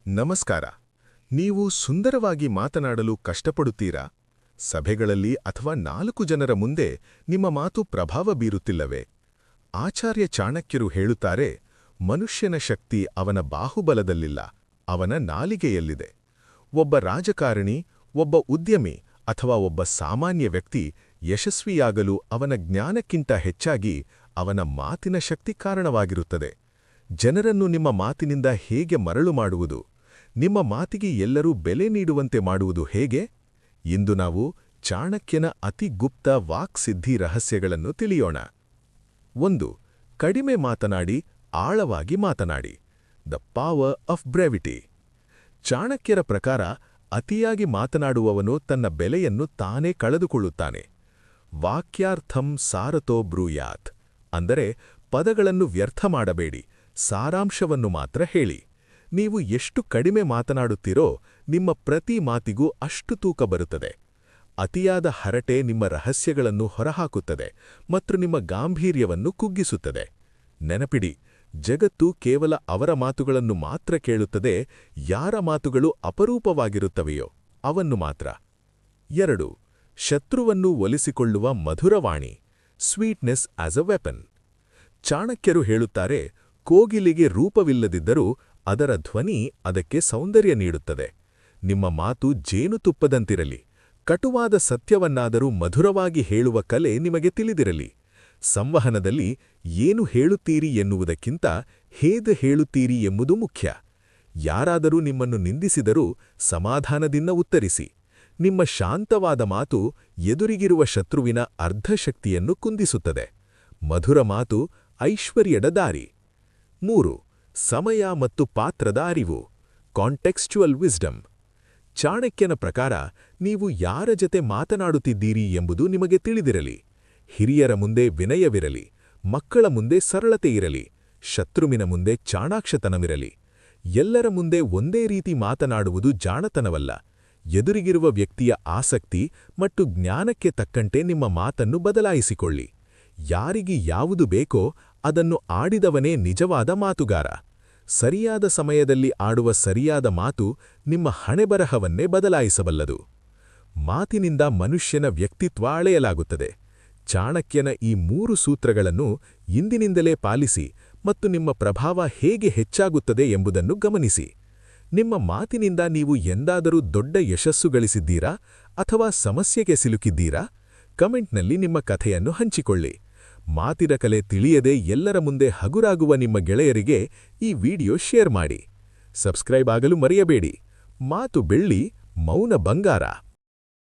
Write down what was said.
ನಮಸ್ಕಾರ. ನೀವು ಸುಂದರವಾಗಿ ಮಾತನಾಡಲು ಕಷ್ಟಪಡುತ್ತೀರಾ? ಸಭೆಗಳಲ್ಲಿ ಅಥವಾ 4 ಜನರ ಮುಂದೆ ನಿಮ್ಮ ಮಾತು ಪ್ರಭಾವ ಬೀರುತ್ತಿಲ್ಲವೇ? ಆಚಾರ್ಯ ಚಾಣಕ್ಯರು ಹೇಳುತ್ತಾರೆ, ಮನುಷ್ಯನ ಶಕ್ತಿ ಅವನ ಬಾಹುಬಲದಲ್ಲಿಲ್ಲ, ಅವನ ನಾಲಿಗೆಯಲ್ಲಿದೆ. ಒಬ್ಬ ರಾಜಕಾರಣಿ, ಒಬ್ಬ ಉದ್ಯಮಿ ಅಥವಾ ಒಬ್ಬ ಸಾಮಾನ್ಯ ವ್ಯಕ್ತಿ ಯಶಸ್ವಿಯಾಗಲು ಅವನ ಜ್ಞಾನಕ್ಕಿಂತ ಹೆಚ್ಚಾಗಿ ಅವನ ಮಾತಿನ ಶಕ್ತಿ ಕಾರಣವಾಗಿರುತ್ತದೆ. ಜನರನ್ನು ನಿಮ್ಮ ಮಾತಿನಿಂದ ಹೇಗೆ ಮರಳು ಮಾಡುವುದು, ನಿಮ್ಮ ಮಾತಿಗೆ ಎಲ್ಲರೂ ಬೆಲೆ ನೀಡುವಂತೆ ಮಾಡುವುದು ಹೇಗೆ? ಇಂದು ನಾವು ಚಾಣಕ್ಯನ ಅತಿ ಗುಪ್ತ ವಾಕ್ಸಿದ್ಧಿ ರಹಸ್ಯಗಳನ್ನು ತಿಳಿಯೋಣ. 1. ಕಡಿಮೆ ಮಾತನಾಡಿ, ಆಳವಾಗಿ ಮಾತನಾಡಿ. The power of brevity. ಚಾಣಕ್ಯರ ಪ್ರಕಾರ ಅತಿಯಾಗಿ ಮಾತನಾಡುವವನು ತನ್ನ ಬೆಲೆಯನ್ನು ತಾನೇ ಕಳೆದುಕೊಳ್ಳುತ್ತಾನೆ. ವಾಕ್ಯಾರ್ಥಂ ಸಾರತೋ ಬ್ರೂಯಾತ್, ಅಂದರೆ ಪದಗಳನ್ನು ವ್ಯರ್ಥ ಮಾಡಬೇಡಿ, ಸಾರಾಂಶವನ್ನು ಮಾತ್ರ ಹೇಳಿ. ನೀವು ಎಷ್ಟು ಕಡಿಮೆ ಮಾತನಾಡುತ್ತೀರೋ ನಿಮ್ಮ ಪ್ರತಿ ಮಾತಿಗೂ ಅಷ್ಟು ತೂಕ ಬರುತ್ತದೆ. ಅತಿಯಾದ ಹರಟೆ ನಿಮ್ಮ ರಹಸ್ಯಗಳನ್ನು ಹೊರಹಾಕುತ್ತದೆ ಮತ್ತು ನಿಮ್ಮ ಗಾಂಭೀರ್ಯವನ್ನು ಕುಗ್ಗಿಸುತ್ತದೆ. ನೆನಪಿಡಿ, ಜಗತ್ತು ಕೇವಲ ಅವರ ಮಾತುಗಳನ್ನು ಮಾತ್ರ ಕೇಳುತ್ತದೆ, ಯಾರ ಮಾತುಗಳು ಅಪರೂಪವಾಗಿರುತ್ತವೆಯೋ ಅವನ್ನು ಮಾತ್ರ. 2. ಶತ್ರುವನ್ನು ಒಲಿಸಿಕೊಳ್ಳುವ ಮಧುರವಾಣಿ. Sweetness as a weapon. ಚಾಣಕ್ಯರು ಹೇಳುತ್ತಾರೆ, ಕೋಗಿಲಿಗೆ ರೂಪವಿಲ್ಲದಿದ್ದರೂ ಅದರ ಧ್ವನಿ ಅದಕ್ಕೆ ಸೌಂದರ್ಯ ನೀಡುತ್ತದೆ. ನಿಮ್ಮ ಮಾತು ಜೇನುತುಪ್ಪದಂತಿರಲಿ. ಕಟುವಾದ ಸತ್ಯವನ್ನಾದರೂ ಮಧುರವಾಗಿ ಹೇಳುವ ಕಲೆ ನಿಮಗೆ ತಿಳಿದಿರಲಿ. ಸಂವಹನದಲ್ಲಿ ಏನು ಹೇಳುತ್ತೀರಿ ಎನ್ನುವುದಕ್ಕಿಂತ ಹೇಗೆ ಹೇಳುತ್ತೀರಿ ಎಂಬುದು ಮುಖ್ಯ. ಯಾರಾದರೂ ನಿಮ್ಮನ್ನು ನಿಂದಿಸಿದರೂ ಸಮಾಧಾನದಿಂದ ಉತ್ತರಿಸಿ. ನಿಮ್ಮ ಶಾಂತವಾದ ಮಾತು ಎದುರಿಗಿರುವ ಶತ್ರುವಿನ ಅರ್ಧಶಕ್ತಿಯನ್ನು ಕುಂದಿಸುತ್ತದೆ. ಮಧುರ ಮಾತು ಐಶ್ವರ್ಯದ ದಾರಿ. 3. ಸಮಯ ಮತ್ತು ಪಾತ್ರದ ಅರಿವು. Contextual wisdom. ಚಾಣಕ್ಯನ ಪ್ರಕಾರ ನೀವು ಯಾರ ಜತೆ ಮಾತನಾಡುತ್ತಿದ್ದೀರಿ ಎಂಬುದು ನಿಮಗೆ ತಿಳಿದಿರಲಿ. ಹಿರಿಯರ ಮುಂದೆ ವಿನಯವಿರಲಿ, ಮಕ್ಕಳ ಮುಂದೆ ಸರಳತೆ ಇರಲಿ, ಶತ್ರುವಿನ ಮುಂದೆ ಚಾಣಾಕ್ಷತನವಿರಲಿ. ಎಲ್ಲರ ಮುಂದೆ ಒಂದೇ ರೀತಿ ಮಾತನಾಡುವುದು ಜಾಣತನವಲ್ಲ. ಎದುರಿಗಿರುವ ವ್ಯಕ್ತಿಯ ಆಸಕ್ತಿ ಮತ್ತು ಜ್ಞಾನಕ್ಕೆ ತಕ್ಕಂತೆ ನಿಮ್ಮ ಮಾತನ್ನು ಬದಲಾಯಿಸಿಕೊಳ್ಳಿ. ಯಾರಿಗೆ ಯಾವುದು ಬೇಕೋ ಅದನ್ನು ಆಡಿದವನೇ ನಿಜವಾದ ಮಾತುಗಾರ. ಸರಿಯಾದ ಸಮಯದಲ್ಲಿ ಆಡುವ ಸರಿಯಾದ ಮಾತು ನಿಮ್ಮ ಹಣೆಬರಹವನ್ನೇ ಬದಲಾಯಿಸಬಲ್ಲದು. ಮಾತಿನಿಂದ ಮನುಷ್ಯನ ವ್ಯಕ್ತಿತ್ವ ಅಳೆಯಲಾಗುತ್ತದೆ. ಚಾಣಕ್ಯನ ಈ 3 ಸೂತ್ರಗಳನ್ನು ಇಂದಿನಿಂದಲೇ ಪಾಲಿಸಿ ಮತ್ತು ನಿಮ್ಮ ಪ್ರಭಾವ ಹೇಗೆ ಹೆಚ್ಚಾಗುತ್ತದೆ ಎಂಬುದನ್ನು ಗಮನಿಸಿ. ನಿಮ್ಮ ಮಾತಿನಿಂದ ನೀವು ಎಂದಾದರೂ ದೊಡ್ಡ ಯಶಸ್ಸು ಗಳಿಸಿದ್ದೀರಾ ಅಥವಾ ಸಮಸ್ಯೆಗೆ ಸಿಲುಕಿದ್ದೀರಾ? ಕಮೆಂಟ್ನಲ್ಲಿ ನಿಮ್ಮ ಕಥೆಯನ್ನು ಹಂಚಿಕೊಳ್ಳಿ. ಮಾತಿನ ಕಲೆ ತಿಳಿಯದೆ ಎಲ್ಲರ ಮುಂದೆ ಹಗುರಾಗುವ ನಿಮ್ಮ ಗೆಳೆಯರಿಗೆ ಈ ವಿಡಿಯೋ ಶೇರ್ ಮಾಡಿ. ಸಬ್ಸ್ಕ್ರೈಬ್ ಆಗಲು ಮರೆಯಬೇಡಿ. ಮಾತು ಬೆಳ್ಳಿ, ಮೌನ ಬಂಗಾರ.